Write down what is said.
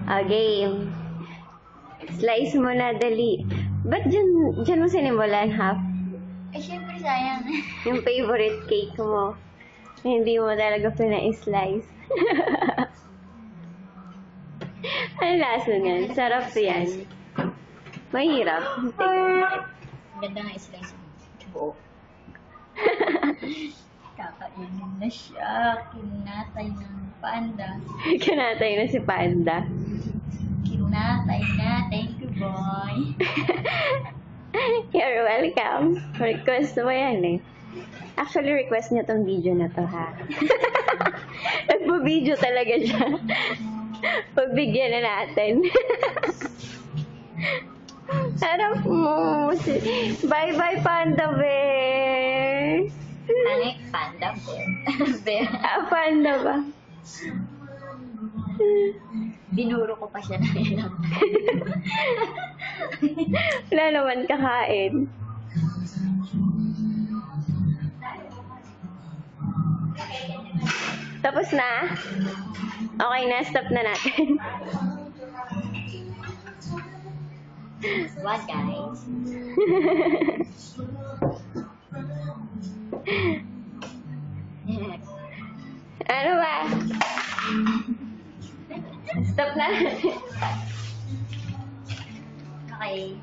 Game. Slice mo na, dali. Ba't dyan mo sinimulan, half? Eh, syempre sayang. Yung favorite cake mo. Hindi mo talaga pina-slice. Ano lasa niyan? Sarap yan. Mahirap. Ganda nga slice mo. Buo. Kakainin na siya. Kinatay ng panda. Kinatay na si Panda. Kinatay na. Thank you, boy. You're welcome. Request mo yan eh. Actually, request niya tong video na to, ha? Nagpo-video talaga siya. Pagbigyan na natin. Harap mo. Bye-bye, Panda Bear. Angik, panda, bear. Bear. Panda ba? Binuro ko pa siya na ilang. Wala naman kakain. Tapos na? Okay na, stop na natin. What, guys? Ano ba? Stop na natin. Okay.